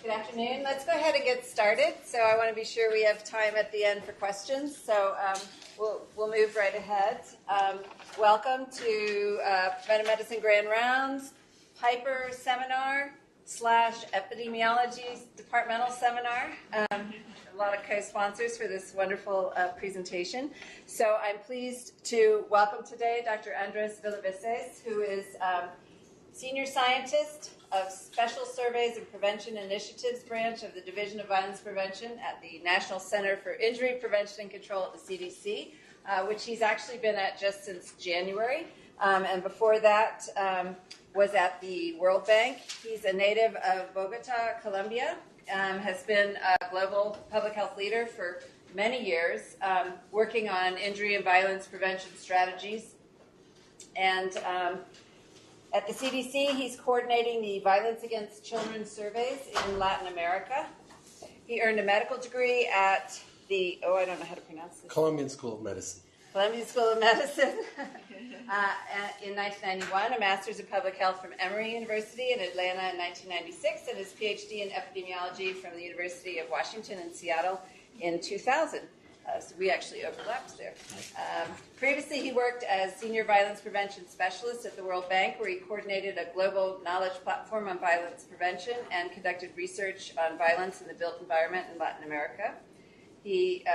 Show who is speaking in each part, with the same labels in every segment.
Speaker 1: Good afternoon. Let's go ahead and get started. So I want to be sure we have time at the end for questions. So we'll move right ahead. Welcome to Preventive Medicine Grand Rounds, Piper Seminar / Epidemiology Departmental Seminar. A lot of co-sponsors for this wonderful presentation. So I'm pleased to welcome today Dr. Andres Villaveces, who is Senior Scientist of Special Surveys and Prevention Initiatives Branch of the Division of Violence Prevention at the National Center for Injury Prevention and Control at the CDC, which he's actually been at just since January. And before that was at the World Bank. He's a native of Bogota, Colombia, has been a global public health leader for many years, working on injury and violence prevention strategies. And at the CDC, he's coordinating the Violence Against Children surveys in Latin America. He earned a medical degree at the, I don't know how to pronounce this.
Speaker 2: Colombian School of Medicine.
Speaker 1: Colombian School of Medicine in 1991, a master's in public health from Emory University in Atlanta in 1996, and his PhD in epidemiology from the University of Washington in Seattle in 2000. So we actually overlapped there. Previously, he worked as Senior Violence Prevention Specialist at the World Bank, where he coordinated a global knowledge platform on violence prevention and conducted research on violence in the built environment in Latin America. He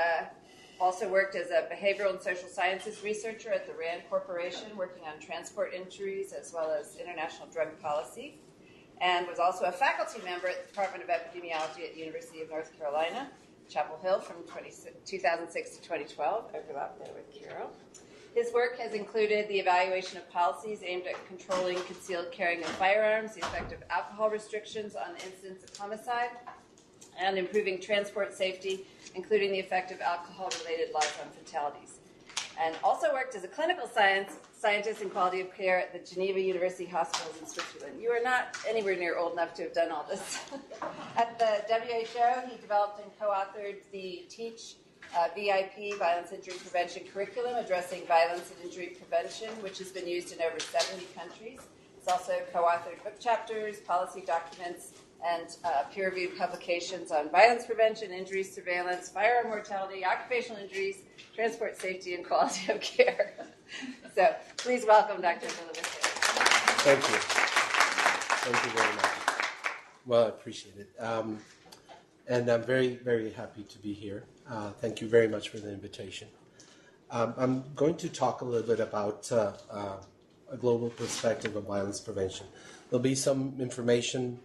Speaker 1: also worked as a behavioral and social sciences researcher at the RAND Corporation, working on transport injuries as well as international drug policy, and was also a faculty member at the Department of Epidemiology at the University of North Carolina, Chapel Hill from 2006 to 2012, overlap there with Kiro. His work has included the evaluation of policies aimed at controlling concealed carrying of firearms, the effect of alcohol restrictions on the incidence of homicide, and improving transport safety, including the effect of alcohol-related laws on fatalities. And also worked as a clinical scientist in quality of care at the Geneva University Hospitals in Switzerland. You are not anywhere near old enough to have done all this. At the WHO, he developed and co-authored the TEACH VIP, Violence Injury Prevention Curriculum, addressing violence and injury prevention, which has been used in over 70 countries. He's also co-authored book chapters, policy documents, and peer-reviewed publications on violence prevention, injury surveillance, firearm mortality, occupational injuries, transport safety, and quality of care. So please welcome Dr. Villaveces.
Speaker 2: Thank you. Thank you very much. Well, I appreciate it. And I'm very, very happy to be here. Thank you very much for the invitation. I'm going to talk a little bit about a global perspective of violence prevention. There'll be some information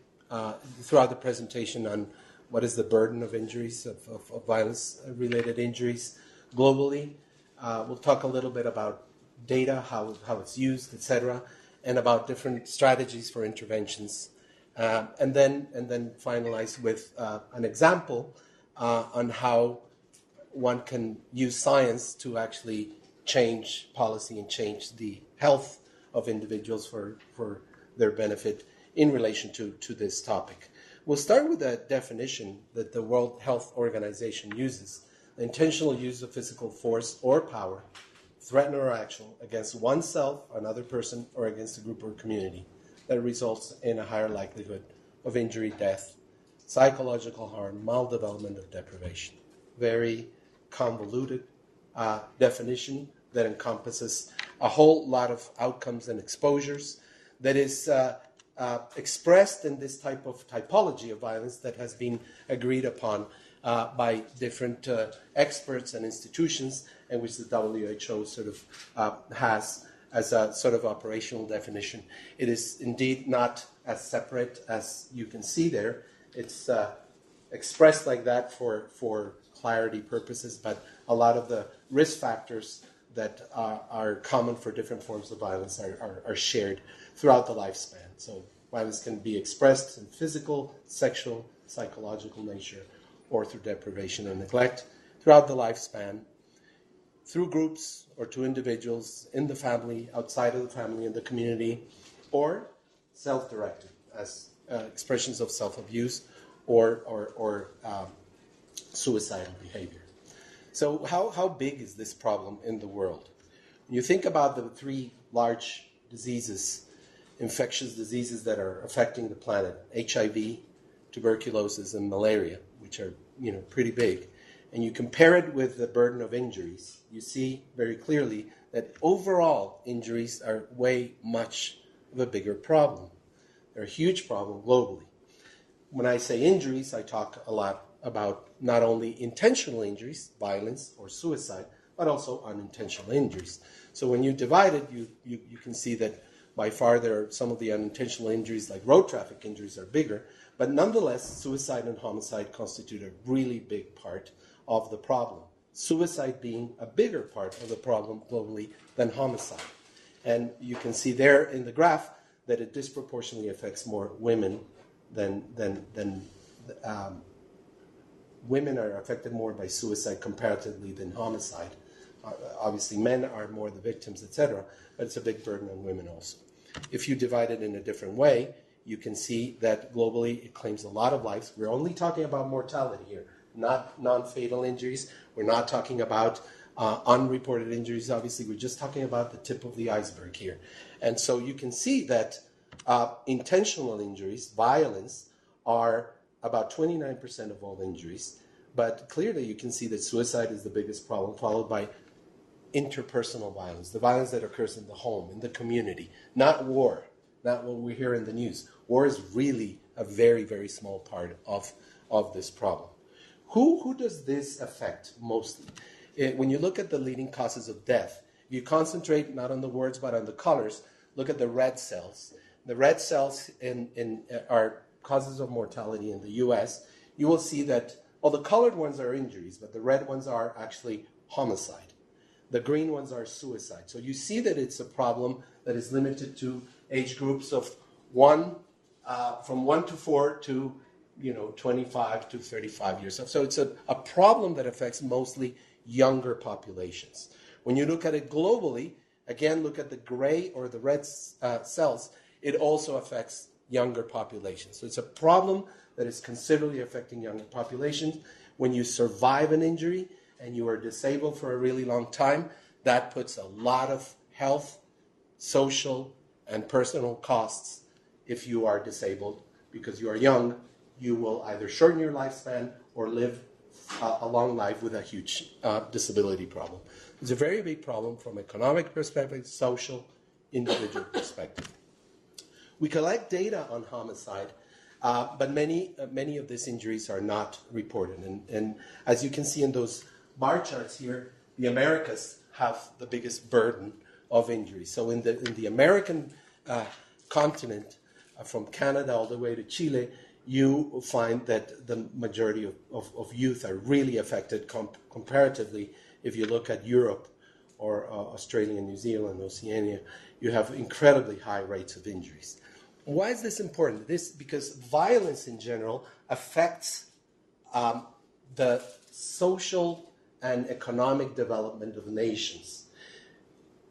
Speaker 2: throughout the presentation on what is the burden of injuries, of violence-related injuries globally. We'll talk a little bit about data, how it's used, etc., and about different strategies for interventions. And then finalize with an example on how one can use science to actually change policy and change the health of individuals for their benefit in relation to this topic. We'll start with a definition that the World Health Organization uses: the intentional use of physical force or power, threatened or actual, against oneself, another person, or against a group or community that results in a higher likelihood of injury, death, psychological harm, maldevelopment, or deprivation. Very convoluted definition that encompasses a whole lot of outcomes and exposures that is expressed in this type of typology of violence that has been agreed upon by different experts and institutions, and which the WHO sort of has as a sort of operational definition. It is indeed not as separate as you can see there. It's expressed like that for clarity purposes, but a lot of the risk factors that are common for different forms of violence are shared throughout the lifespan. So violence can be expressed in physical, sexual, psychological nature, or through deprivation and neglect throughout the lifespan, through groups or to individuals in the family, outside of the family, in the community, or self-directed as expressions of self-abuse or suicidal behavior. So how big is this problem in the world? When you think about the three large diseases, infectious diseases that are affecting the planet: HIV, tuberculosis, and malaria, which are pretty big, and you compare it with the burden of injuries, you see very clearly that overall injuries are way much of a bigger problem. They're a huge problem globally. When I say injuries, I talk a lot about not only intentional injuries, violence or suicide, but also unintentional injuries. So when you divide it, you can see that by far some of the unintentional injuries, like road traffic injuries, are bigger. But nonetheless, suicide and homicide constitute a really big part of the problem. Suicide being a bigger part of the problem globally than homicide. And you can see there in the graph that it disproportionately affects more women than women are affected more by suicide comparatively than homicide. Obviously, men are more the victims, etc., but it's a big burden on women also. If you divide it in a different way, you can see that globally it claims a lot of lives. We're only talking about mortality here, not non-fatal injuries. We're not talking about unreported injuries. Obviously, we're just talking about the tip of the iceberg here. And so you can see that intentional injuries, violence, are about 29% of all injuries. But clearly you can see that suicide is the biggest problem, followed by interpersonal violence, the violence that occurs in the home, in the community, not war, not what we hear in the news. War is really a very, very small part of this problem. Who does this affect mostly? When you look at the leading causes of death, if you concentrate not on the words but on the colors, look at the red cells. The red cells are causes of mortality in the U.S. You will see that, the colored ones are injuries, but the red ones are actually homicide. The green ones are suicide. So you see that it's a problem that is limited to age groups of from 1 to 4 to 25 to 35 years old. So it's a problem that affects mostly younger populations. When you look at it globally, again, look at the gray or the red cells, it also affects younger populations. So it's a problem that is considerably affecting younger populations. When you survive an injury and you are disabled for a really long time, that puts a lot of health, social, and personal costs. If you are disabled because you are young, you will either shorten your lifespan or live a long life with a huge disability problem. It's a very big problem from economic perspective, social, individual perspective. We collect data on homicide, but many of these injuries are not reported. And as you can see in those bar charts here, the Americas have the biggest burden of injuries. So in the American continent, from Canada all the way to Chile, you find that the majority of youth are really affected comparatively. If you look at Europe or Australia, New Zealand, Oceania, you have incredibly high rates of injuries. Why is this important? Because violence in general affects the social and economic development of nations.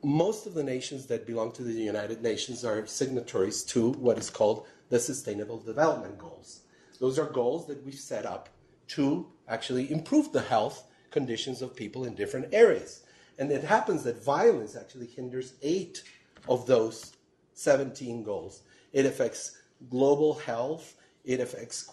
Speaker 2: Most of the nations that belong to the United Nations are signatories to what is called the Sustainable Development Goals. Those are goals that we've set up to actually improve the health conditions of people in different areas. And it happens that violence actually hinders 8 of those 17 goals. It affects global health, it affects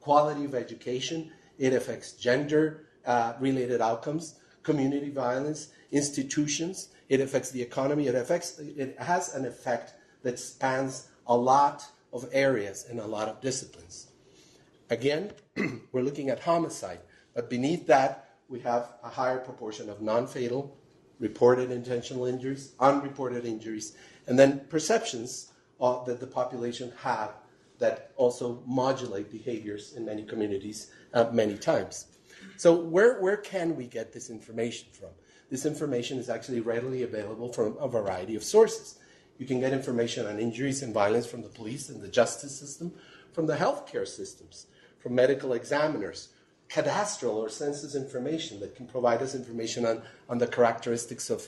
Speaker 2: quality of education, it affects gender-related outcomes, community violence, institutions, it affects the economy, it has an effect that spans a lot of areas and a lot of disciplines. Again, we're looking at homicide, but beneath that, we have a higher proportion of non-fatal, reported intentional injuries, unreported injuries, and then perceptions that the population have that also modulate behaviors in many communities many times. So where can we get this information from? This information is actually readily available from a variety of sources. You can get information on injuries and violence from the police and the justice system, from the healthcare systems, from medical examiners, cadastral or census information that can provide us information on the characteristics of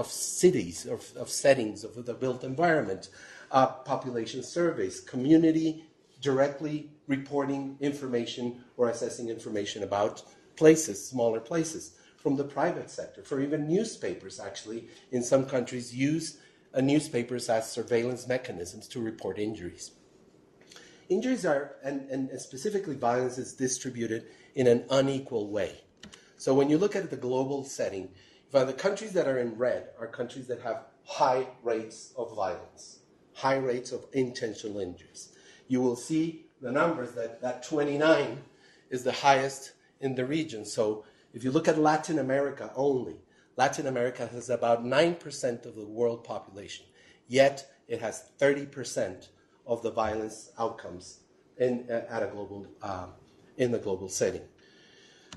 Speaker 2: cities, of settings, of the built environment, population surveys, community directly reporting information or assessing information about places, smaller places, from the private sector, for even newspapers actually in some countries use newspapers as surveillance mechanisms to report injuries. injuries are, and specifically violence, is distributed in an unequal way. So when you look at the global setting, you find the countries that are in red are countries that have high rates of violence, high rates of intentional injuries. You will see the numbers that 29 is the highest in the region. So if you look at Latin America only, Latin America has about 9% of the world population, yet it has 30% of the violence outcomes in the global setting.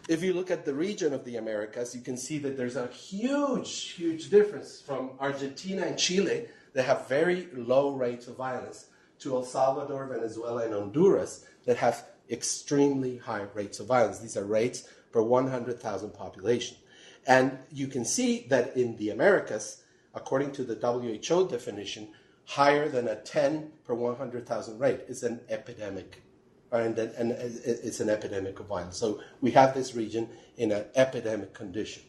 Speaker 2: If you look at the region of the Americas, you can see that there's a huge difference from Argentina and Chile that have very low rates of violence to El Salvador, Venezuela, and Honduras that have extremely high rates of violence. These are rates per 100,000 population. And you can see that in the Americas, according to the WHO definition, higher than a 10 per 100,000 rate is an epidemic. And it's an epidemic of violence. So we have this region in an epidemic condition.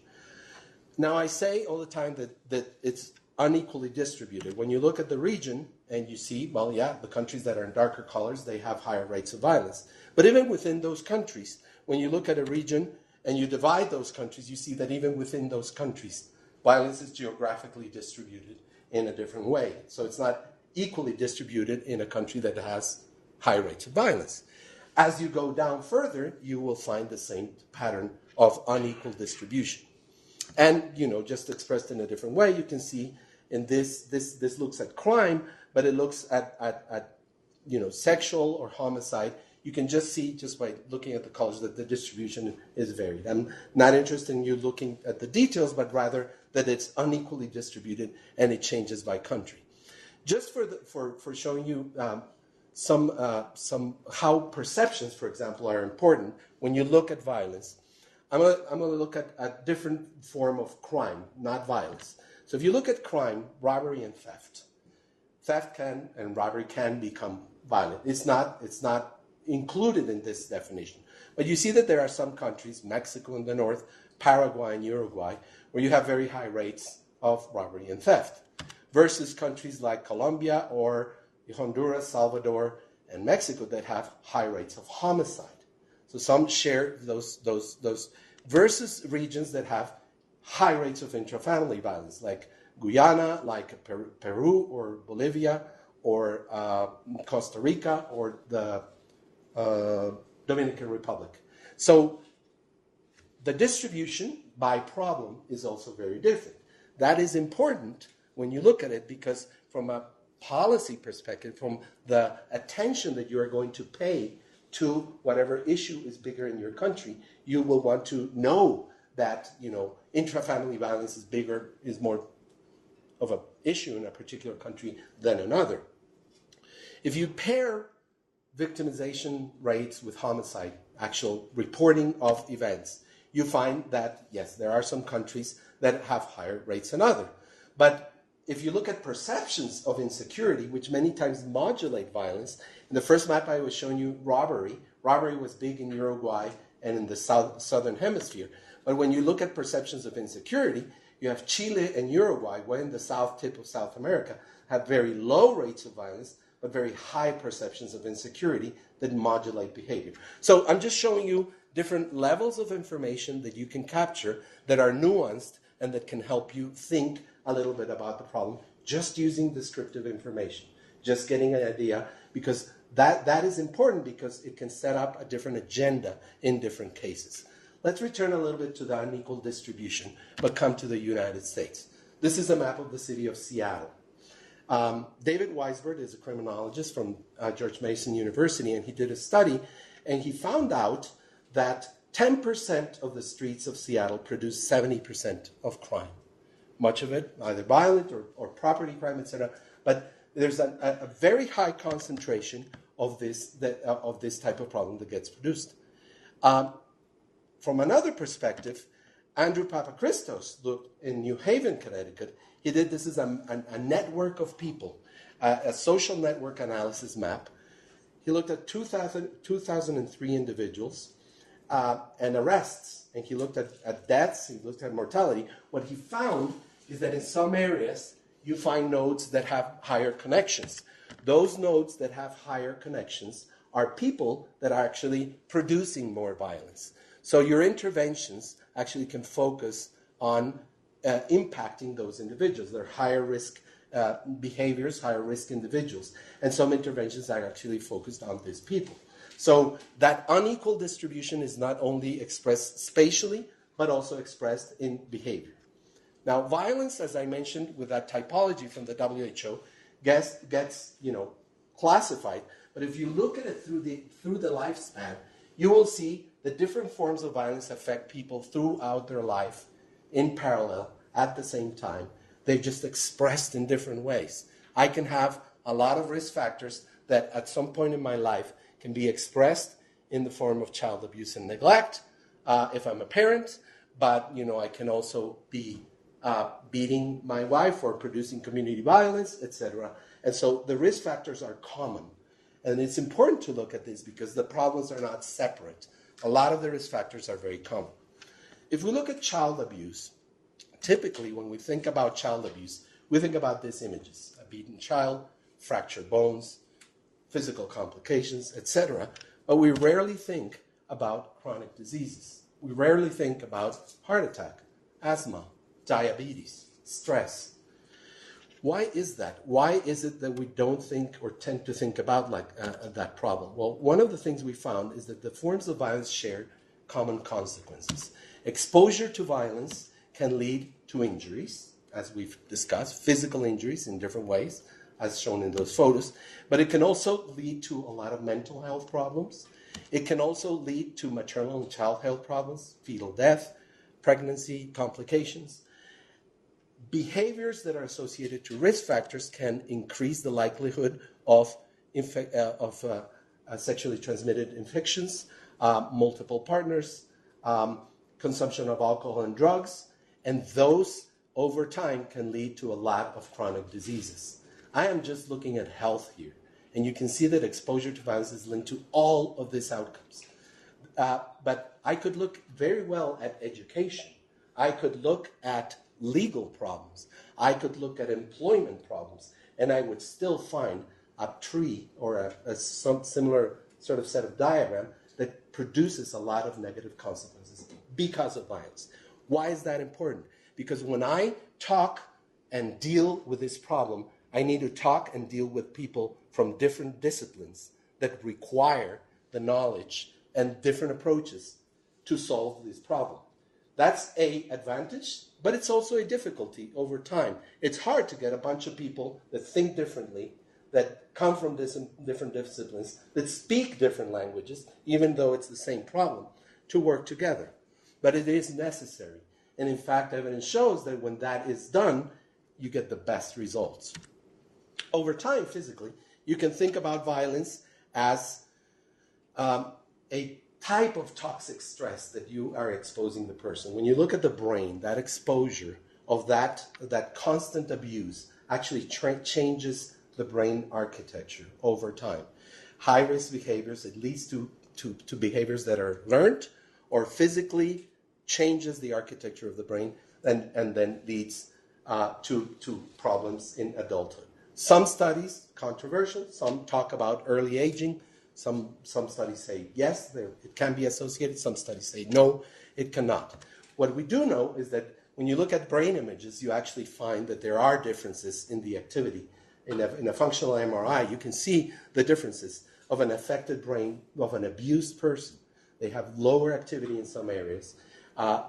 Speaker 2: Now, I say all the time that it's unequally distributed. When you look at the region and you see, well, yeah, the countries that are in darker colors, they have higher rates of violence. But even within those countries, when you look at a region and you divide those countries, you see that even within those countries, violence is geographically distributed in a different way. So it's not equally distributed in a country that has high rates of violence. As you go down further, you will find the same pattern of unequal distribution. And, just expressed in a different way, you can see in this looks at crime, but it looks at sexual or homicide. You can just see, just by looking at the colors, that the distribution is varied. I'm not interested in you looking at the details, but rather that it's unequally distributed and it changes by country. Just for showing you some how perceptions, for example, are important when you look at violence. I'm going to look at a different form of crime, not violence. So if you look at crime, robbery and theft can and robbery can become violent. It's not included in this definition. But you see that there are some countries, Mexico in the north, Paraguay and Uruguay, where you have very high rates of robbery and theft, versus countries like Colombia or Honduras, Salvador, and Mexico that have high rates of homicide. So some share those versus regions that have high rates of intrafamily violence, like Guyana, like Peru or Bolivia, or Costa Rica, or the Dominican Republic. So the distribution by problem is also very different. That is important when you look at it, because from a policy perspective, from the attention that you are going to pay to whatever issue is bigger in your country, you will want to know that intrafamily violence is more of an issue in a particular country than another. If you pair victimization rates with homicide, actual reporting of events, you find that, yes, there are some countries that have higher rates than others. But if you look at perceptions of insecurity, which many times modulate violence, in the first map I was showing you robbery. Robbery was big in Uruguay and in the southern hemisphere. But when you look at perceptions of insecurity, you have Chile and Uruguay, where in the south tip of South America, have very low rates of violence, but very high perceptions of insecurity that modulate behavior. So I'm just showing you different levels of information that you can capture that are nuanced and that can help you think a little bit about the problem, just using descriptive information, just getting an idea, because that is important, because it can set up a different agenda in different cases. Let's return a little bit to the unequal distribution, but come to the United States. This is a map of the city of Seattle. David Weisbord is a criminologist from George Mason University, and he did a study, and he found out that 10% of the streets of Seattle produce 70% of crime. Much of it either violent or property crime, etc. But there's a very high concentration of this type of problem that gets produced. From another perspective, Andrew Papachristos looked in New Haven, Connecticut. He did this as a network of people, a social network analysis map. He looked at 2003 individuals and arrests, and he looked at deaths, he looked at mortality. What he found is that in some areas, you find nodes that have higher connections. Those nodes that have higher connections are people that are actually producing more violence. So your interventions actually can focus on impacting those individuals. They're higher risk behaviors, higher risk individuals. And some interventions are actually focused on these people. So that unequal distribution is not only expressed spatially, but also expressed in behavior. Now, violence, as I mentioned with that typology from the WHO, gets classified. But if you look at it through the lifespan, you will see that different forms of violence affect people throughout their life in parallel at the same time. They're just expressed in different ways. I can have a lot of risk factors that at some point in my life can be expressed in the form of child abuse and neglect if I'm a parent, but I can also be beating my wife or producing community violence, etc. And so the risk factors are common. And it's important to look at this because the problems are not separate. A lot of the risk factors are very common. If we look at child abuse, typically when we think about child abuse, we think about these images: a beaten child, fractured bones, physical complications, etc. But we rarely think about chronic diseases. We rarely think about heart attack, asthma, diabetes, stress. Why is that? Why is it that we don't think or tend to think about that problem? Well, one of the things we found is that the forms of violence share common consequences. Exposure to violence can lead to injuries, as we've discussed, physical injuries in different ways, as shown in those photos, but it can also lead to a lot of mental health problems. It can also lead to maternal and child health problems, fetal death, pregnancy complications. Behaviors that are associated to risk factors can increase the likelihood of sexually transmitted infections, multiple partners, consumption of alcohol and drugs, and those over time can lead to a lot of chronic diseases. I am just looking at health here, and you can see that exposure to violence is linked to all of these outcomes. But I could look very well at education. I could look at legal problems. I could look at employment problems, and I would still find a tree or some similar sort of set of diagram that produces a lot of negative consequences because of violence. Why is that important? Because when I talk and deal with this problem, I need to talk and deal with people from different disciplines that require the knowledge and different approaches to solve this problem. That's an advantage, but it's also a difficulty over time. It's hard to get a bunch of people that think differently, that come from different disciplines, that speak different languages, even though it's the same problem, to work together. But it is necessary. And in fact, evidence shows that when that is done, you get the best results. Over time, physically, you can think about violence as a type of toxic stress that you are exposing the person. When you look at the brain, that exposure of that constant abuse actually changes the brain architecture over time. High-risk behaviors, it leads to behaviors that are learned or physically changes the architecture of the brain and then leads to problems in adulthood. Some studies, controversial, some talk about early aging. Some studies say yes, it can be associated. Some studies say no, it cannot. What we do know is that when you look at brain images, you actually find that there are differences in the activity. In a functional MRI, you can see the differences of an affected brain of an abused person. They have lower activity in some areas.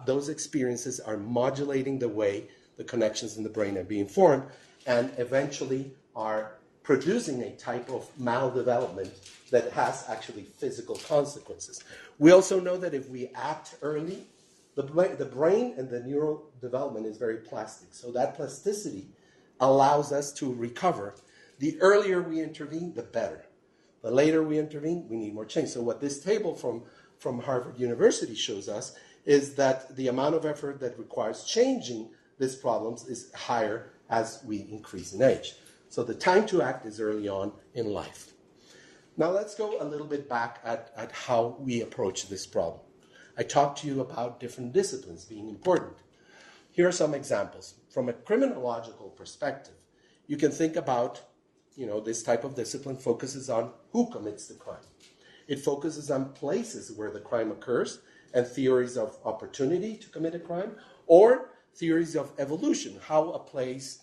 Speaker 2: Those experiences are modulating the way the connections in the brain are being formed and eventually are producing a type of maldevelopment that has actually physical consequences. We also know that if we act early, the brain and the neural development is very plastic. So that plasticity allows us to recover. The earlier we intervene, the better. The later we intervene, we need more change. So what this table from Harvard University shows us is that the amount of effort that requires changing these problems is higher as we increase in age. So the time to act is early on in life. Now let's go a little bit back at how we approach this problem. I talked to you about different disciplines being important. Here are some examples. From a criminological perspective, you can think about, this type of discipline focuses on who commits the crime. It focuses on places where the crime occurs and theories of opportunity to commit a crime, or theories of evolution, how a place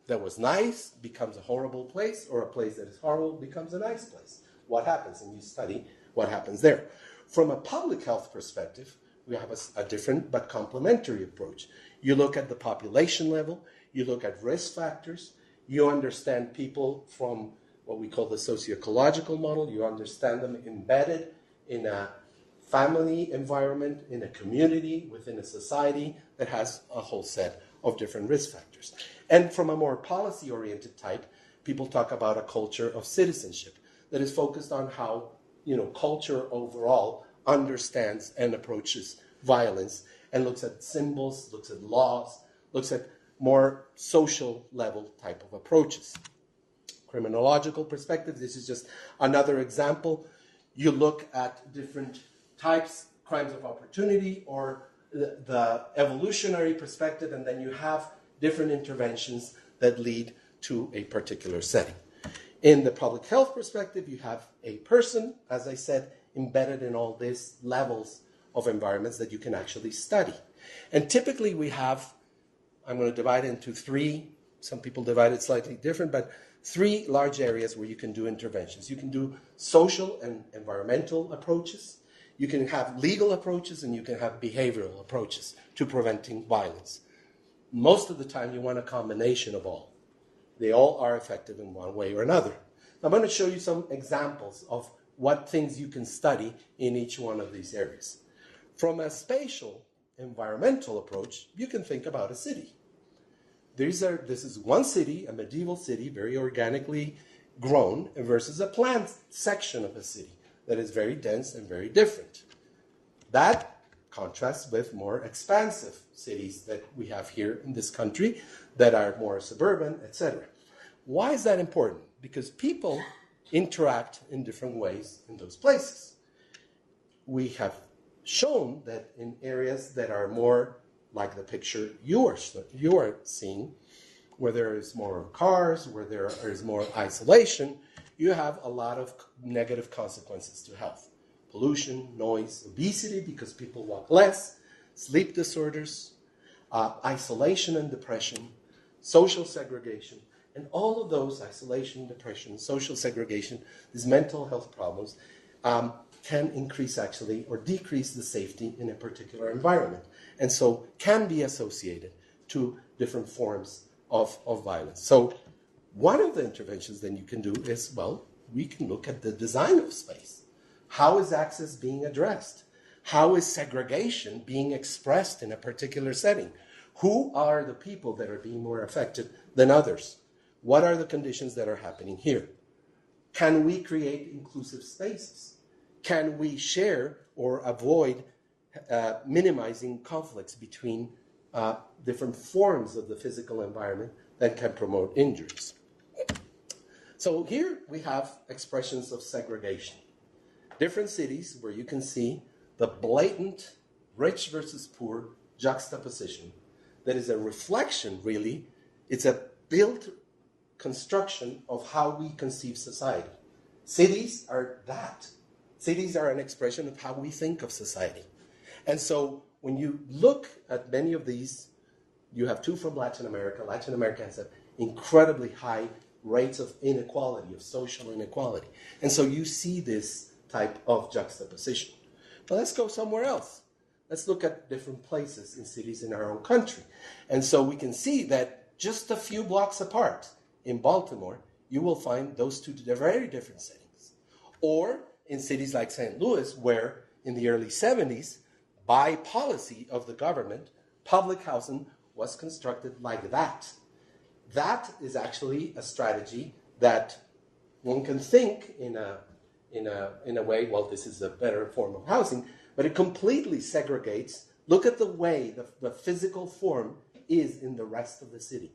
Speaker 2: that was nice becomes a horrible place, or a place that is horrible becomes a nice place. What happens? And you study what happens there. From a public health perspective, we have a different but complementary approach. You look at the population level, you look at risk factors, you understand people from what we call the socio-ecological model, you understand them embedded in a family environment, in a community, within a society that has a whole set of different risk factors. And from a more policy-oriented type, people talk about a culture of citizenship that is focused on how, culture overall understands and approaches violence and looks at symbols, looks at laws, looks at more social level type of approaches. Criminological perspective, this is just another example. You look at different types, crimes of opportunity, or the evolutionary perspective, and then you have different interventions that lead to a particular setting. In the public health perspective, you have a person, as I said, embedded in all these levels of environments that you can actually study. And typically we have, I'm going to divide it into three, some people divide it slightly different, but three large areas where you can do interventions. You can do social and environmental approaches, you can have legal approaches, and you can have behavioral approaches to preventing violence. Most of the time you want a combination of all. They all are effective in one way or another. I'm going to show you some examples of what things you can study in each one of these areas. From a spatial environmental approach, you can think about a city. This is one city, a medieval city, very organically grown, versus a planned section of a city that is very dense and very different. That contrasts with more expansive cities that we have here in this country that are more suburban, etc. Why is that important? Because people interact in different ways in those places. We have shown that in areas that are more like the picture you are seeing, where there is more cars, where there is more isolation, you have a lot of negative consequences to health. Pollution, noise, obesity because people walk less, sleep disorders, isolation and depression, social segregation, and all of those, isolation, depression, social segregation, these mental health problems, can increase actually or decrease the safety in a particular environment, and so can be associated to different forms of violence. So one of the interventions then you can do is, we can look at the design of space. How is access being addressed? How is segregation being expressed in a particular setting? Who are the people that are being more affected than others? What are the conditions that are happening here? Can we create inclusive spaces? Can we share or avoid minimizing conflicts between different forms of the physical environment that can promote injuries? So here we have expressions of segregation. Different cities where you can see the blatant rich versus poor juxtaposition that is a reflection, really. It's a built construction of how we conceive society. Cities are that. Cities are an expression of how we think of society. And so when you look at many of these, you have two from Latin America. Latin America has an incredibly high rates of inequality, of social inequality. And so you see this type of juxtaposition. But let's go somewhere else. Let's look at different places in cities in our own country. And so we can see that just a few blocks apart in Baltimore, you will find those two very different settings. Or in cities like St. Louis, where in the early 70s, by policy of the government, public housing was constructed like that. That is actually a strategy that one can think in a way, this is a better form of housing, but it completely segregates. Look at the way the physical form is in the rest of the city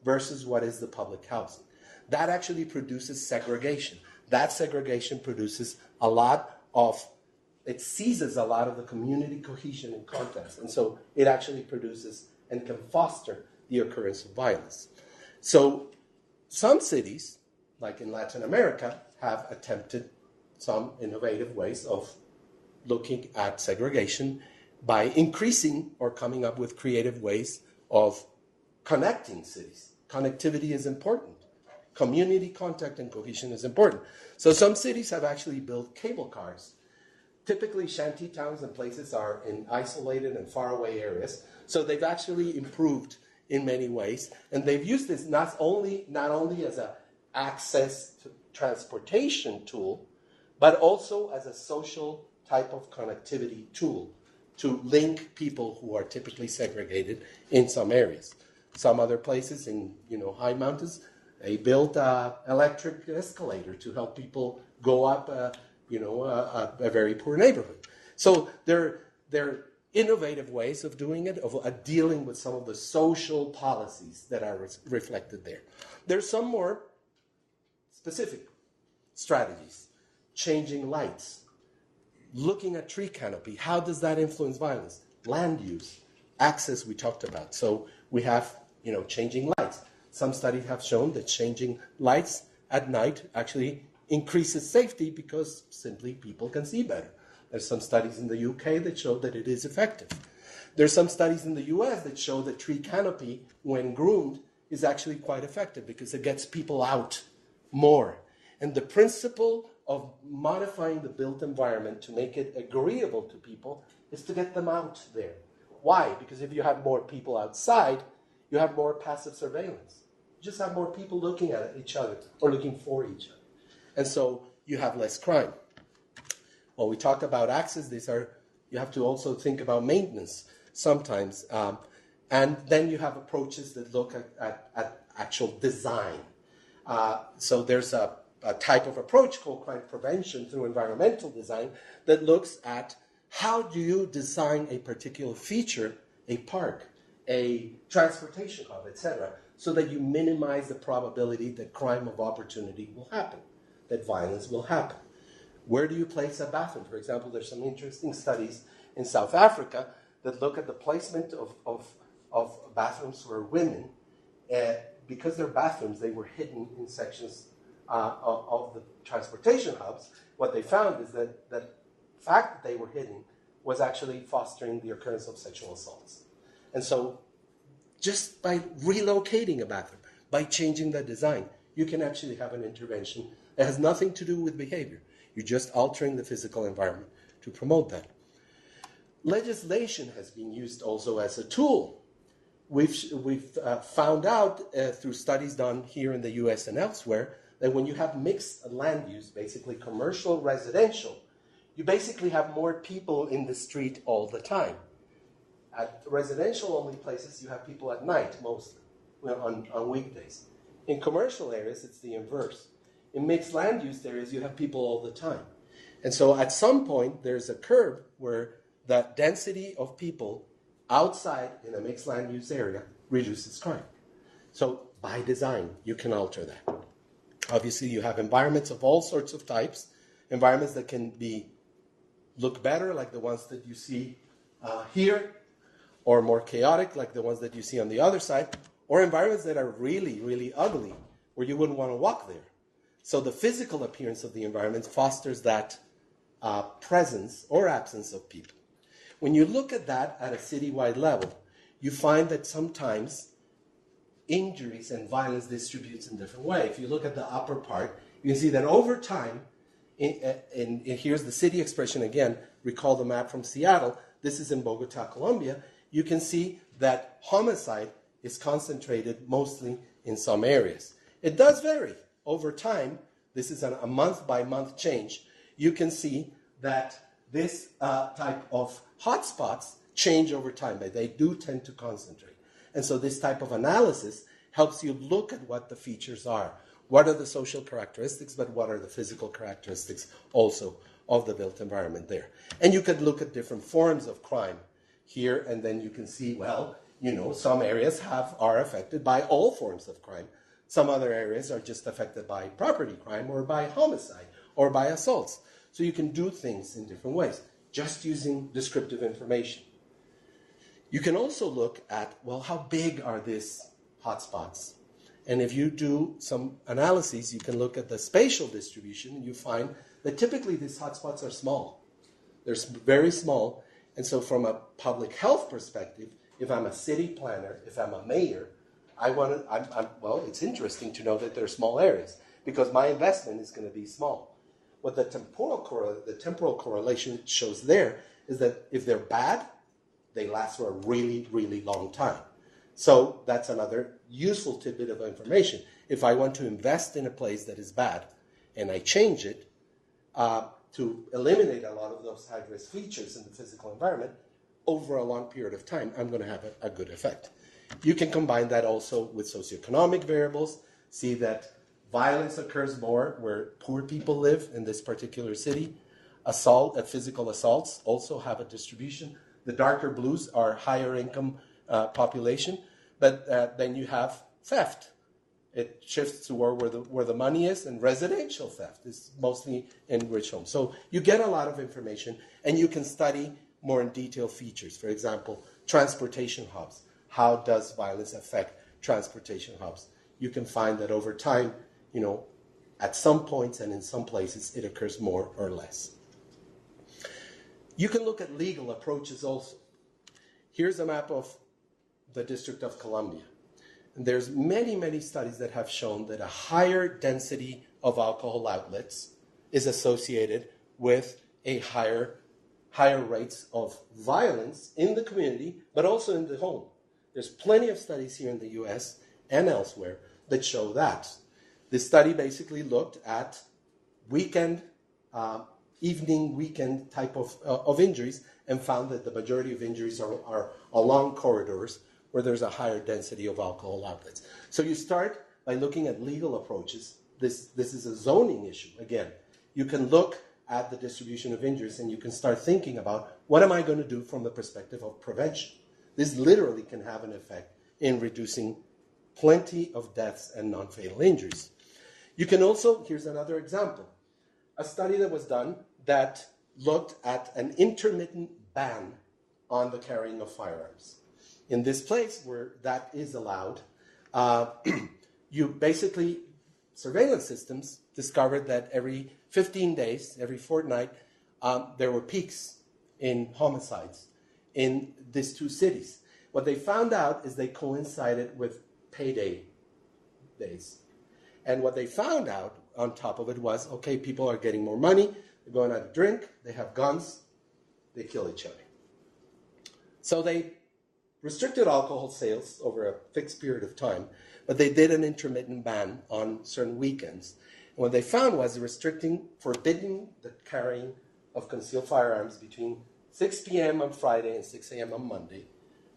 Speaker 2: versus what is the public housing. That actually produces segregation. That segregation produces it seizes a lot of the community cohesion and context. And so it actually produces and can foster the occurrence of violence. So some cities, like in Latin America, have attempted some innovative ways of looking at segregation by increasing or coming up with creative ways of connecting cities. Connectivity is important. Community contact and cohesion is important. So some cities have actually built cable cars. Typically, shanty towns and places are in isolated and faraway areas. So they've actually improved in many ways. And they've used this not only as an access to transportation tool, but also as a social type of connectivity tool to link people who are typically segregated in some areas. Some other places in high mountains, they built an electric escalator to help people go up a very poor neighborhood. So they're innovative ways of doing it, of dealing with some of the social policies that are reflected there. There's some more specific strategies. Changing lights, looking at tree canopy. How does that influence violence? Land use, access we talked about. So we have, changing lights. Some studies have shown that changing lights at night actually increases safety because simply people can see better. There's some studies in the UK that show that it is effective. There's some studies in the US that show that tree canopy, when groomed, is actually quite effective because it gets people out more. And the principle of modifying the built environment to make it agreeable to people is to get them out there. Why? Because if you have more people outside, you have more passive surveillance. You just have more people looking at each other or looking for each other. And so you have less crime. Well, we talked about access. You have to also think about maintenance sometimes. And then you have approaches that look at actual design. So there's a type of approach called crime prevention through environmental design that looks at how do you design a particular feature, a park, a transportation hub, etc., so that you minimize the probability that crime of opportunity will happen, that violence will happen. Where do you place a bathroom? For example, there's some interesting studies in South Africa that look at the placement of bathrooms for women. Because they're bathrooms, they were hidden in sections of the transportation hubs. What they found is that the fact that they were hidden was actually fostering the occurrence of sexual assaults. And so just by relocating a bathroom, by changing the design, you can actually have an intervention that has nothing to do with behavior. You're just altering the physical environment to promote that. Legislation has been used also as a tool. We've found out through studies done here in the US and elsewhere that when you have mixed land use, basically commercial, residential, you basically have more people in the street all the time. At residential-only places, you have people at night mostly, on weekdays. In commercial areas, it's the inverse. In mixed land use areas, you have people all the time. And so at some point, there's a curve where the density of people outside in a mixed land use area reduces crime. So by design, you can alter that. Obviously, you have environments of all sorts of types, environments that can look better, like the ones that you see here, or more chaotic, like the ones that you see on the other side, or environments that are really, really ugly, where you wouldn't want to walk there. So the physical appearance of the environment fosters that presence or absence of people. When you look at that at a citywide level, you find that sometimes injuries and violence distributes in different ways. If you look at the upper part, you can see that over time, and here's the city expression again, recall the map from Seattle, this is in Bogota, Colombia, you can see that homicide is concentrated mostly in some areas. It does vary over time. This is a month-by-month change. You can see that this type of hotspots change over time, but they do tend to concentrate. And so this type of analysis helps you look at what the features are. What are the social characteristics, but what are the physical characteristics also of the built environment there? And you could look at different forms of crime here, and then you can see, well, some areas are affected by all forms of crime. Some other areas are just affected by property crime or by homicide or by assaults. So you can do things in different ways, just using descriptive information. You can also look at, well, how big are these hotspots? And if you do some analyses, you can look at the spatial distribution, and you find But typically these hotspots are small. They're very small. And so from a public health perspective, if I'm a city planner, if I'm a mayor, well, it's interesting to know that they're small areas because my investment is going to be small. What the temporal correlation shows there is that if they're bad, they last for a really, really long time. So that's another useful tidbit of information. If I want to invest in a place that is bad and I change it to eliminate a lot of those high-risk features in the physical environment over a long period of time, I'm going to have a good effect. You can combine that also with socioeconomic variables, see that violence occurs more where poor people live in this particular city. Physical assaults also have a distribution. The darker blues are higher income population, but then you have theft. It shifts to where the money is, and residential theft is mostly in rich homes. So you get a lot of information, and you can study more in detail features. For example, transportation hubs. How does violence affect transportation hubs? You can find that over time, at some points and in some places, it occurs more or less. You can look at legal approaches also. Here's a map of the District of Columbia. And there's many, many studies that have shown that a higher density of alcohol outlets is associated with a higher rates of violence in the community, but also in the home. There's plenty of studies here in the US and elsewhere that show that. This study basically looked at evening, weekend type of injuries and found that the majority of injuries are along corridors where there's a higher density of alcohol outlets. So you start by looking at legal approaches. This is a zoning issue. Again, you can look at the distribution of injuries and you can start thinking about what am I going to do from the perspective of prevention. This literally can have an effect in reducing plenty of deaths and non-fatal injuries. You can also, here's another example, a study that was done that looked at an intermittent ban on the carrying of firearms. In this place where that is allowed, you basically, surveillance systems discovered that every 15 days, every fortnight, there were peaks in homicides in these two cities. What they found out is they coincided with payday days. And what they found out on top of it was, okay, people are getting more money, they're going out to drink, they have guns, they kill each other. So they restricted alcohol sales over a fixed period of time, but they did an intermittent ban on certain weekends. And what they found was forbidding the carrying of concealed firearms between 6 p.m. on Friday and 6 a.m. on Monday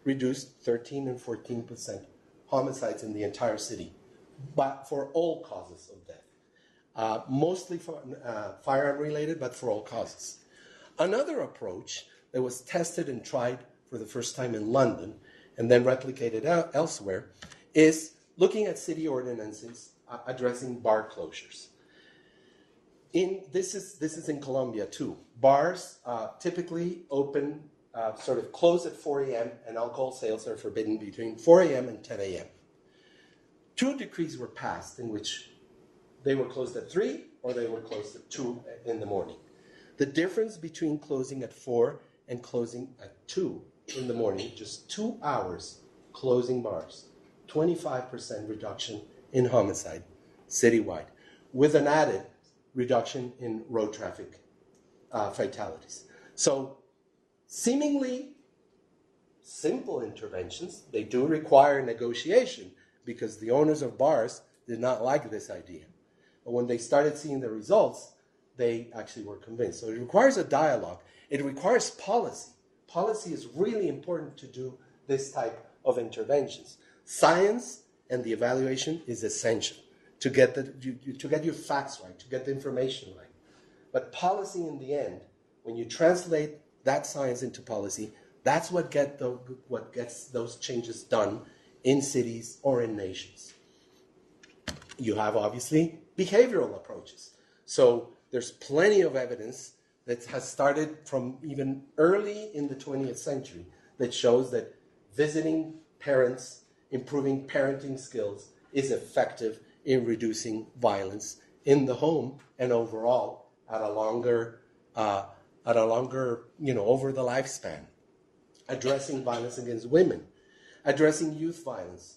Speaker 2: reduced 13 and 14% homicides in the entire city, but for all causes of death. Mostly firearm related, but for all causes. Another approach that was tested and tried for the first time in London and then replicated elsewhere is looking at city ordinances addressing bar closures. This is in Colombia too. Bars typically open, sort of close at 4 a.m. and alcohol sales are forbidden between 4 a.m. and 10 a.m. 2 decrees were passed in which they were closed at 3 or they were closed at 2 in the morning. The difference between closing at 4 and closing at 2 in the morning, just 2 hours closing bars, 25% reduction in homicide citywide, with an added reduction in road traffic fatalities. So seemingly simple interventions, they do require negotiation because the owners of bars did not like this idea. But when they started seeing the results, they actually were convinced. So it requires a dialogue. It requires policy. Policy is really important to do this type of interventions. Science and the evaluation is essential to get your facts right, to get the information right. But policy in the end, when you translate that science into policy, that's what gets those changes done in cities or in nations. You have, obviously, behavioral approaches. So there's plenty of evidence that has started from even early in the 20th century that shows that visiting parents, improving parenting skills is effective in reducing violence in the home and overall at a longer, over the lifespan. Addressing violence against women, addressing youth violence.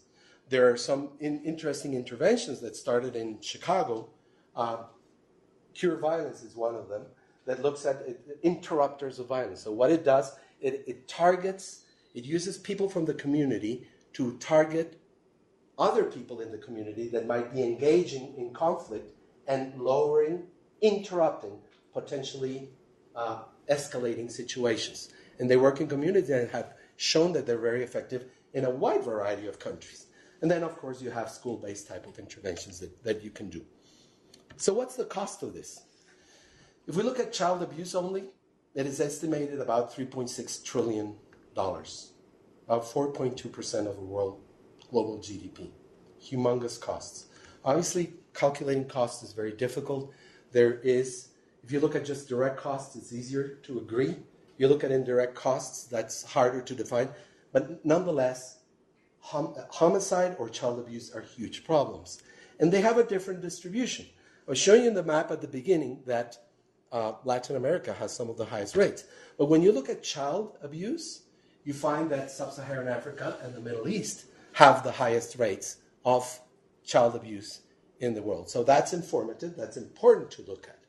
Speaker 2: There are some interesting interventions that started in Chicago. Cure Violence is one of them that looks at interrupters of violence. So what it does, it targets, it uses people from the community to target other people in the community that might be engaging in conflict and interrupting, potentially escalating situations. And they work in communities and have shown that they're very effective in a wide variety of countries. And then, of course, you have school-based type of interventions that you can do. So what's the cost of this? If we look at child abuse only, it is estimated about $3.6 trillion, about 4.2% of the world global GDP. Humongous costs. Obviously, calculating costs is very difficult. If you look at just direct costs, it's easier to agree. You look at indirect costs, that's harder to define. But nonetheless, homicide or child abuse are huge problems. And they have a different distribution. I was showing you in the map at the beginning that Latin America has some of the highest rates. But when you look at child abuse, you find that Sub-Saharan Africa and the Middle East have the highest rates of child abuse in the world. So that's informative. That's important to look at.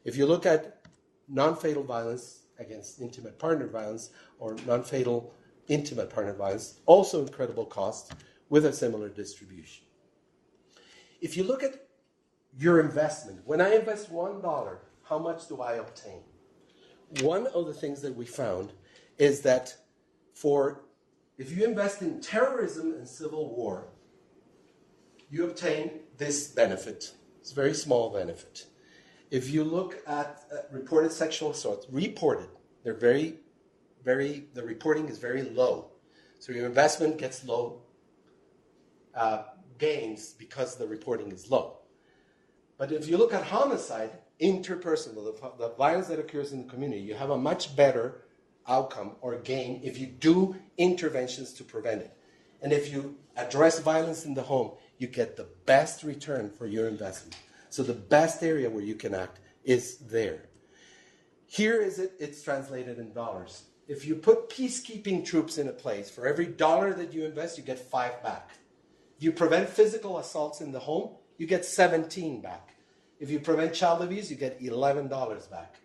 Speaker 2: If you look at non-fatal violence against intimate partner violence or non-fatal intimate partner violence, also incredible cost with a similar distribution. If you look at your investment, when I invest $1, how much do I obtain? One of the things that we found is that if you invest in terrorism and civil war, you obtain this benefit. It's a very small benefit. If you look at reported sexual assaults, the reporting is very low. So your investment gets low gains because the reporting is low. But if you look at homicide, interpersonal, the violence that occurs in the community, you have a much better outcome or gain if you do interventions to prevent it. And if you address violence in the home, you get the best return for your investment. So the best area where you can act is there. Here it's translated in dollars. If you put peacekeeping troops in a place, for every dollar that you invest, you get 5 back. If you prevent physical assaults in the home, you get 17 back. If you prevent child abuse, you get $11 back.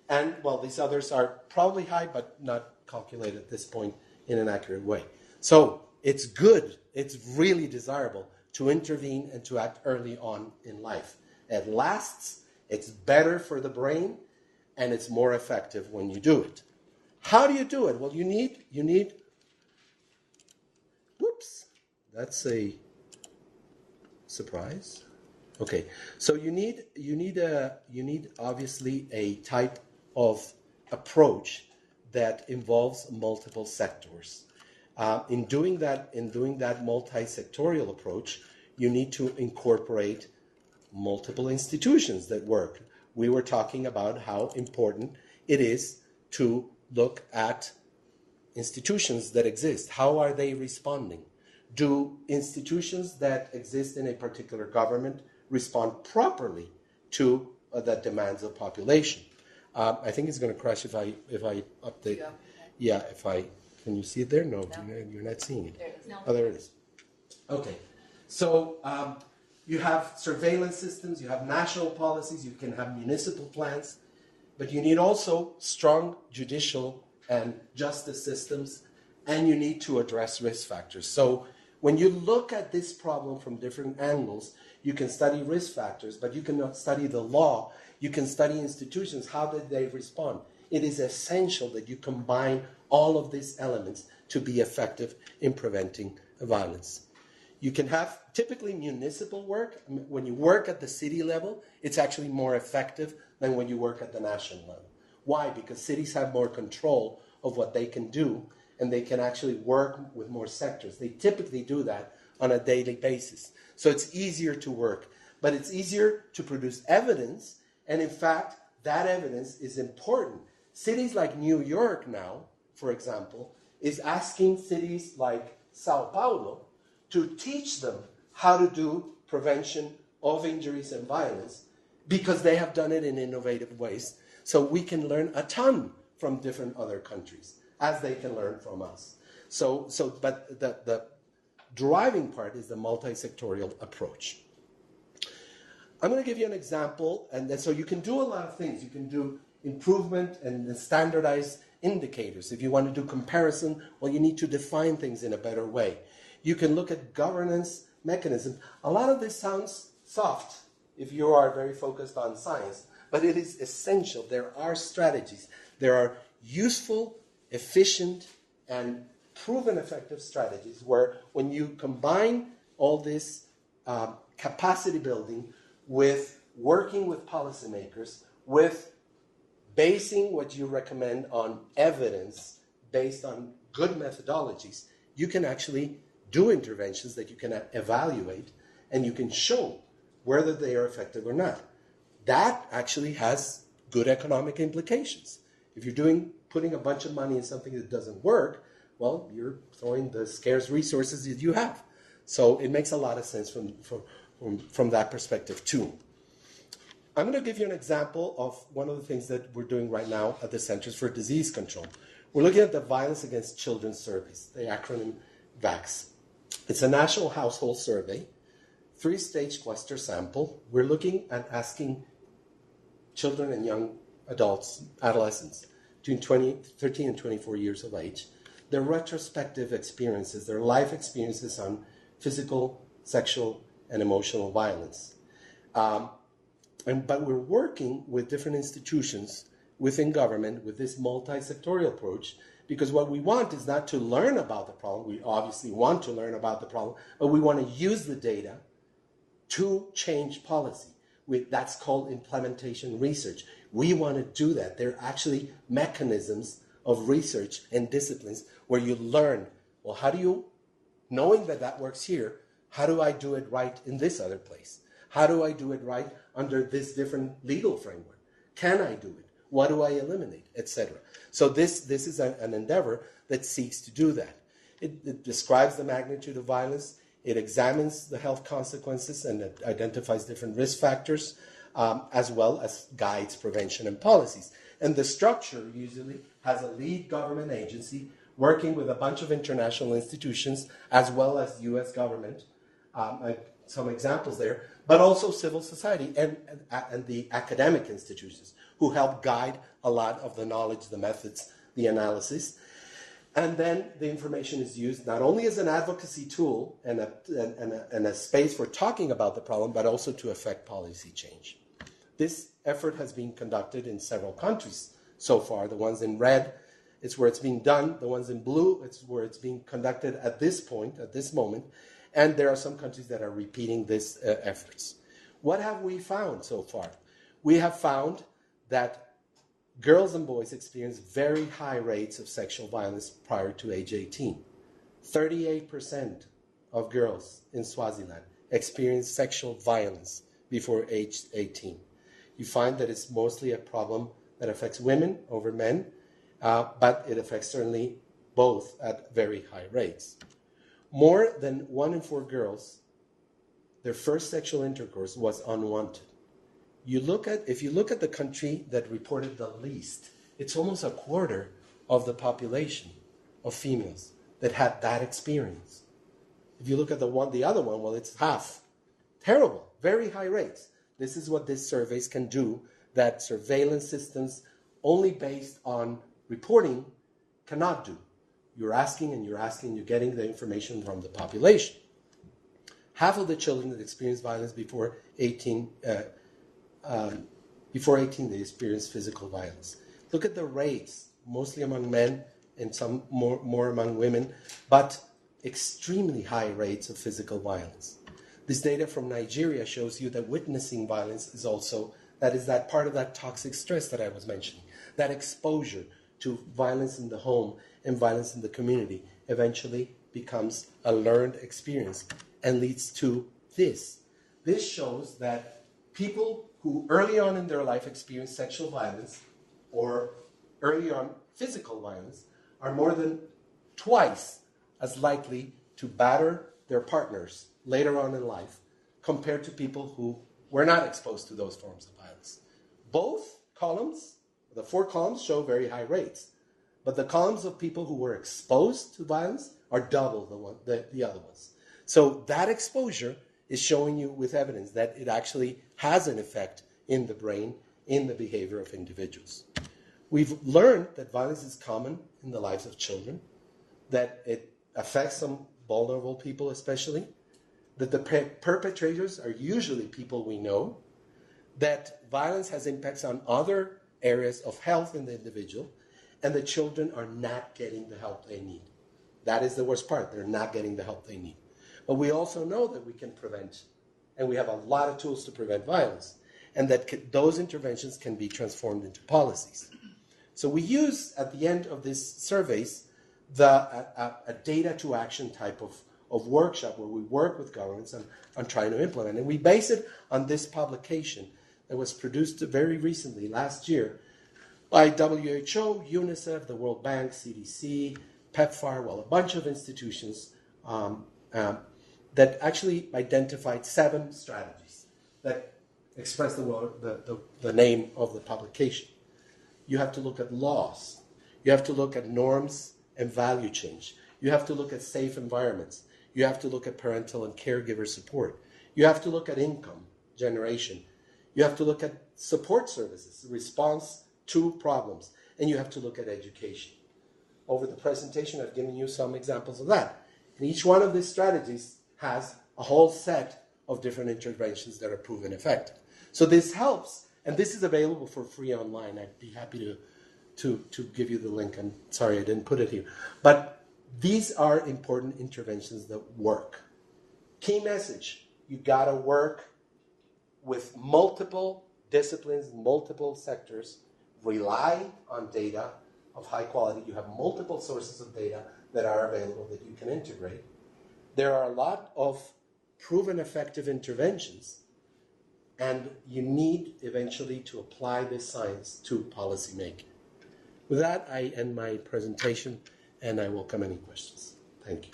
Speaker 2: And, well, these others are probably high, but not calculated at this point in an accurate way. So it's good, it's really desirable to intervene and to act early on in life. It lasts, it's better for the brain, and it's more effective when you do it. How do you do it? Well, you need, whoops, that's a surprise. Okay, so you need obviously a type of approach that involves multiple sectors. In doing that multi-sectorial approach, you need to incorporate multiple institutions that work. We were talking about how important it is to look at institutions that exist. How are they responding? Do institutions that exist in a particular government respond properly to the demands of population? I think it's going to crash if I update. Yeah, can you see it there? No, you're not seeing it.
Speaker 1: There it is. No.
Speaker 2: Oh, there it is. Okay, so you have surveillance systems, you have national policies, you can have municipal plans, but you need also strong judicial and justice systems, and you need to address risk factors. So when you look at this problem from different angles, you can study risk factors, but you cannot study the law. You can study institutions. How did they respond? It is essential that you combine all of these elements to be effective in preventing violence. You can have typically municipal work. When you work at the city level, it's actually more effective than when you work at the national level. Why? Because cities have more control of what they can do, and they can actually work with more sectors. They typically do that on a daily basis. So it's easier to work, but it's easier to produce evidence, and in fact, that evidence is important. Cities like New York now, for example, is asking cities like Sao Paulo to teach them how to do prevention of injuries and violence, because they have done it in innovative ways. So we can learn a ton from different other countries, as they can learn from us. But the driving part is the multi-sectorial approach. I'm going to give you an example, and then, so you can do a lot of things. You can do improvement and standardize indicators. If you want to do comparison, well, you need to define things in a better way. You can look at governance mechanisms. A lot of this sounds soft if you are very focused on science, but it is essential. There are strategies. There are useful, efficient, and proven effective strategies where when you combine all this capacity building with working with policymakers, with basing what you recommend on evidence based on good methodologies, you can actually do interventions that you can evaluate and you can show whether they are effective or not. That actually has good economic implications. If you're putting a bunch of money in something that doesn't work, well, you're throwing the scarce resources that you have. So it makes a lot of sense from that perspective too. I'm going to give you an example of one of the things that we're doing right now at the Centers for Disease Control. We're looking at the Violence Against Children surveys, the acronym VACS. It's a national household survey, 3-stage cluster sample. We're looking at asking children and young adults, adolescents, between 13 and 24 years of age, their retrospective experiences, their life experiences on physical, sexual, and emotional violence. But we're working with different institutions within government with this multi-sectorial approach, because what we want is not to learn about the problem. We obviously want to learn about the problem, but we want to use the data to change policy. That's called implementation research. We want to do that. There are actually mechanisms of research and disciplines where you learn, well, how do you, knowing that that works here, how do I do it right in this other place? How do I do it right under this different legal framework? Can I do it? What do I eliminate? Etc. So this is an endeavor that seeks to do that. It describes the magnitude of violence. It examines the health consequences and it identifies different risk factors, as well as guides prevention and policies. And the structure usually has a lead government agency working with a bunch of international institutions, as well as U.S. government, some examples there, but also civil society and the academic institutions who help guide a lot of the knowledge, the methods, the analysis. And then the information is used not only as an advocacy tool and a space for talking about the problem, but also to affect policy change. This effort has been conducted in several countries so far. The ones in red, it's where it's being done. The ones in blue, it's where it's being conducted at this point, at this moment. And there are some countries that are repeating these efforts. What have we found so far? We have found that girls and boys experience very high rates of sexual violence prior to age 18. 38% of girls in Swaziland experience sexual violence before age 18. You find that it's mostly a problem that affects women over men, but it affects certainly both at very high rates. More than 1 in 4 girls, their first sexual intercourse was unwanted. If you look at the country that reported the least, it's almost a quarter of the population of females that had that experience. If you look at the other one, well, it's half. Terrible, very high rates. This is what these surveys can do that surveillance systems only based on reporting cannot do. You're asking and you're asking, you're getting the information from the population. Half of the children that experience violence before 18, they experience physical violence. Look at the rates, mostly among men and some more among women, but extremely high rates of physical violence. This data from Nigeria shows you that witnessing violence is also, that is that part of that toxic stress that I was mentioning, that exposure to violence in the home and violence in the community eventually becomes a learned experience and leads to this. This shows that people who early on in their life experience sexual violence or early on physical violence are more than twice as likely to batter their partners later on in life compared to people who were not exposed to those forms of violence. Both columns, the 4 columns, show very high rates. But the columns of people who were exposed to violence are double the other ones. So that exposure is showing you with evidence that it actually has an effect in the brain, in the behavior of individuals. We've learned that violence is common in the lives of children, that it affects some vulnerable people especially, that the perpetrators are usually people we know, that violence has impacts on other areas of health in the individual, and the children are not getting the help they need. That is the worst part. They're not getting the help they need. But we also know that we can prevent, and we have a lot of tools to prevent violence, and that those interventions can be transformed into policies. So we use, at the end of these surveys, a data to action type of workshop where we work with governments on trying to implement. And we base it on this publication that was produced very recently, last year, by WHO, UNICEF, the World Bank, CDC, PEPFAR, well, a bunch of institutions that actually identified 7 strategies that express the name of the publication. You have to look at laws. You have to look at norms and value change. You have to look at safe environments. You have to look at parental and caregiver support. You have to look at income generation. You have to look at support services, response to problems. And you have to look at education. Over the presentation, I've given you some examples of that. And each one of these strategies has a whole set of different interventions that are proven effective. So this helps, and this is available for free online. I'd be happy to give you the link. I'm sorry I didn't put it here. But these are important interventions that work. Key message, you gotta work with multiple disciplines, multiple sectors, rely on data of high quality. You have multiple sources of data that are available that you can integrate. There are a lot of proven effective interventions, and you need eventually to apply this science to policy making. With that, I end my presentation, and I welcome any questions. Thank you.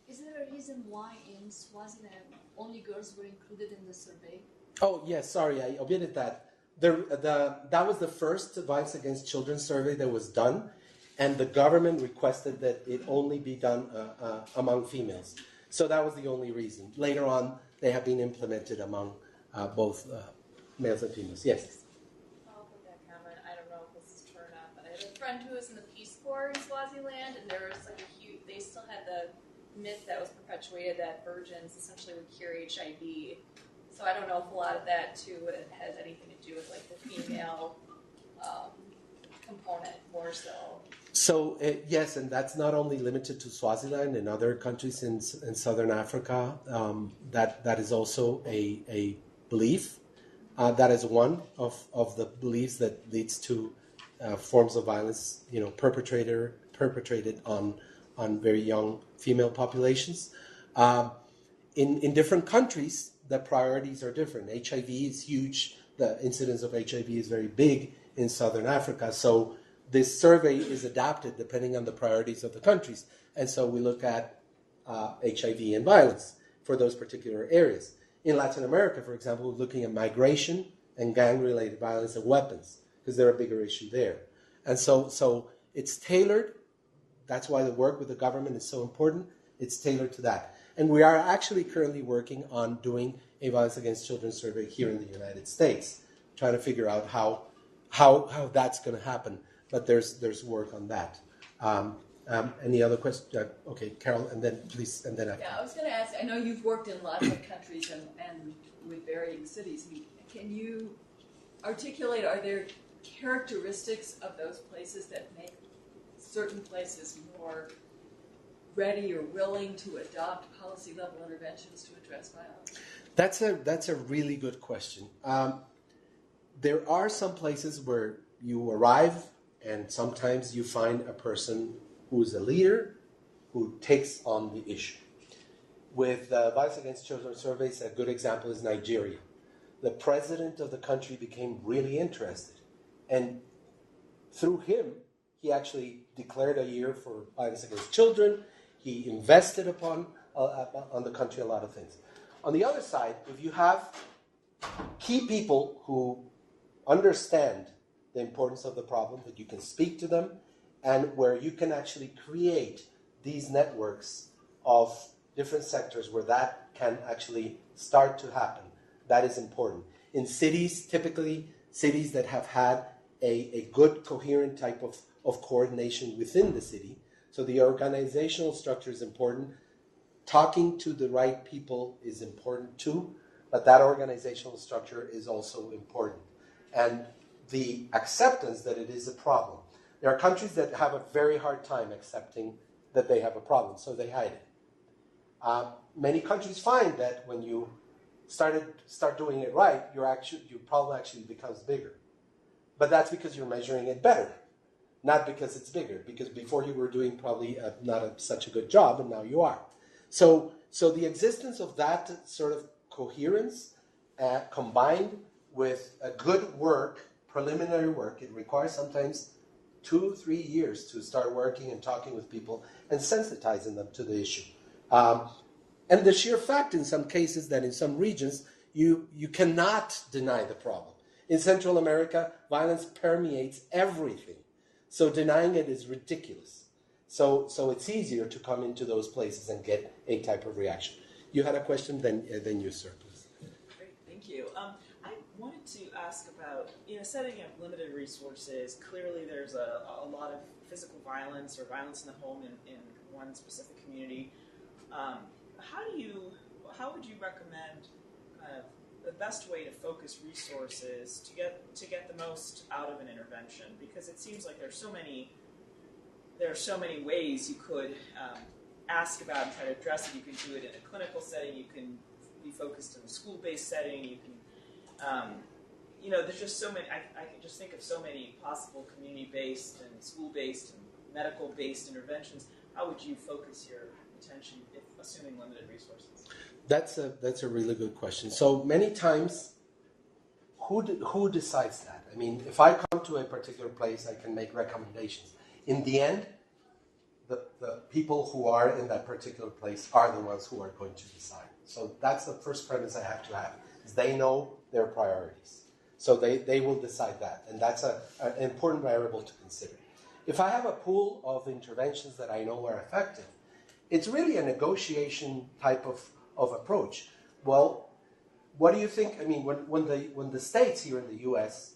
Speaker 3: Is there a reason why in Swaziland only girls were included in the survey?
Speaker 2: Oh, yes, sorry, I omitted that. That was the first Violence Against Children survey that was done, and the government requested that it only be done among females. So that was the only reason. Later on, they have been implemented among both males and females. Yes?
Speaker 4: I'll put that comment. I don't know if this is true or not, but I have a friend who was in the Peace Corps in Swaziland, and there was like a huge, they still had the myth that was perpetuated that virgins essentially would cure HIV. So I don't know if a lot of that too has anything to do with like the female component more so.
Speaker 2: So yes, and that's not only limited to Swaziland. In other countries in Southern Africa, that is also a belief. That is one of the beliefs that leads to forms of violence, perpetrated on very young female populations. In different countries, the priorities are different. HIV is huge. The incidence of HIV is very big in Southern Africa. So this survey is adapted depending on the priorities of the countries. And so we look at HIV and violence for those particular areas. In Latin America, for example, we're looking at migration and gang-related violence and weapons, because they're a bigger issue there. And so it's tailored. That's why the work with the government is so important. It's tailored to that. And we are actually currently working on doing a Violence Against Children survey here in the United States, trying to figure out how that's going to happen. But there's work on that. Any other questions? Okay, Carol, and then please, and then I.
Speaker 5: Yeah, I was going to ask, I know you've worked in lots of countries and with varying cities. Can you articulate, are there characteristics of those places that make certain places more ready or willing to adopt policy-level interventions to address violence?
Speaker 2: That's a really good question. There are some places where you arrive and sometimes you find a person who's a leader who takes on the issue. With Violence Against Children surveys, a good example is Nigeria. The president of the country became really interested, and through him, he actually declared a year for violence against children. He invested upon on the country a lot of things. On the other side, if you have key people who understand the importance of the problem, that you can speak to them, and where you can actually create these networks of different sectors where that can actually start to happen, that is important. In cities, typically cities that have had a good coherent type of coordination within the city, so the organizational structure is important. Talking to the right people is important too, but that organizational structure is also important. And the acceptance that it is a problem. There are countries that have a very hard time accepting that they have a problem, so they hide it. Many countries find that when you start doing it right, your problem actually becomes bigger. But that's because you're measuring it better, not because it's bigger, because before you were doing probably such a good job, and now you are. So the existence of that sort of coherence combined with a good work, preliminary work, it requires sometimes 2-3 years to start working and talking with people and sensitizing them to the issue. And the sheer fact in some cases that in some regions you cannot deny the problem. In Central America, violence permeates everything. So denying it is ridiculous. So it's easier to come into those places and get a type of reaction. You had a question, then you, sir, please.
Speaker 6: Great, thank you. I wanted to ask about, setting up limited resources. Clearly there's a lot of physical violence or violence in the home in one specific community. How would you recommend the best way to focus resources to get the most out of an intervention? Because it seems like there are so many ways you could ask about and try to address it. You can do it in a clinical setting. You can be focused in a school-based setting. You can, there's just so many. I can just think of so many possible community-based and school-based and medical-based interventions. How would you focus your attention, if assuming limited resources?
Speaker 2: That's a really good question. So many times, who decides that? I mean, if I come to a particular place, I can make recommendations. In the end, the people who are in that particular place are the ones who are going to decide. So that's the first premise I have to have, is they know their priorities. So they will decide that, and that's an important variable to consider. If I have a pool of interventions that I know are effective, it's really a negotiation type of approach. Well, what do you think? I mean, when the states here in the U.S.,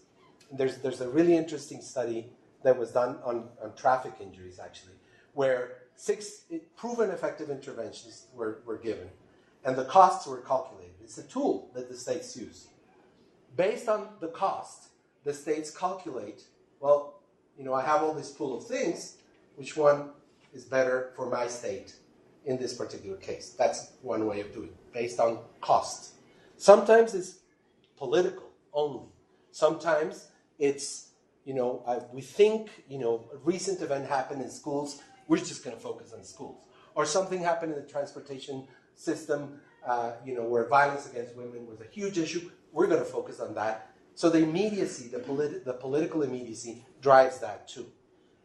Speaker 2: there's a really interesting study that was done on traffic injuries, actually, where 6 proven effective interventions were given, and the costs were calculated. It's a tool that the states use. Based on the cost, the states calculate, well, I have all this pool of things, which one is better for my state in this particular case? That's one way of doing it, based on cost. Sometimes it's political only. Sometimes it's, we think, a recent event happened in schools, we're just going to focus on schools. Or something happened in the transportation system, where violence against women was a huge issue, we're going to focus on that. So the immediacy, the political immediacy drives that too.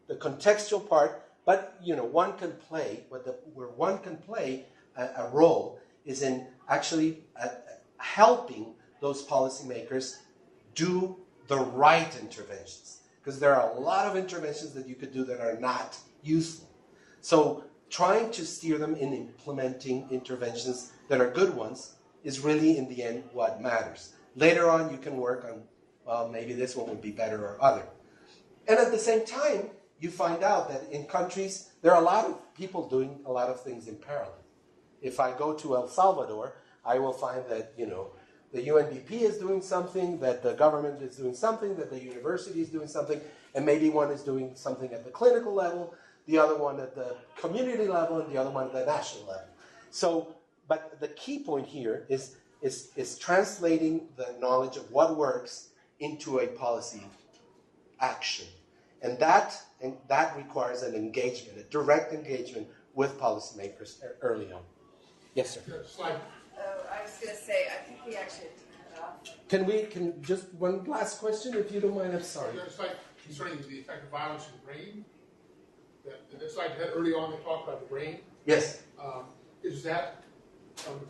Speaker 2: The contextual part, but one can play, where one can play a role is in actually helping those policymakers do the right interventions. Because there are a lot of interventions that you could do that are not useful. So trying to steer them in implementing interventions that are good ones is really, in the end, what matters. Later on, you can work on, well, maybe this one would be better or other. And at the same time, you find out that in countries, there are a lot of people doing a lot of things in parallel. If I go to El Salvador, I will find that, the UNDP is doing something, that the government is doing something, that the university is doing something, and maybe one is doing something at the clinical level, the other one at the community level, and the other one at the national level. So, but the key point here is translating the knowledge of what works into a policy action. And that requires an engagement, a direct engagement with policymakers early on. Yes, sir.
Speaker 1: I was going to say, I think we actually have to cut off.
Speaker 2: Can just one last question, if you don't mind? I'm sorry.
Speaker 7: It's like concerning the effect of violence in the brain. The slide you had early on, they talked about the brain.
Speaker 2: Yes.
Speaker 7: is that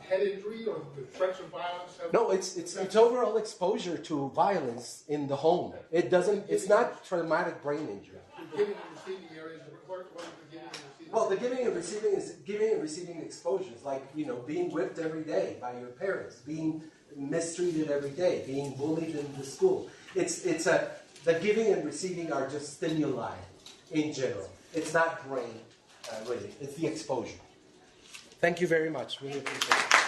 Speaker 7: head injury or the threats of violence?
Speaker 2: No, it's overall exposure to violence in the home. It's not traumatic brain injury.
Speaker 7: The giving and receiving areas, what is the giving and receiving?
Speaker 2: Well, the giving and receiving is giving and receiving exposures, like, being whipped every day by your parents, being mistreated every day, being bullied in the school. The giving and receiving are just stimuli in general. It's not brain, really. It's the exposure. Thank you very much. Really appreciate it.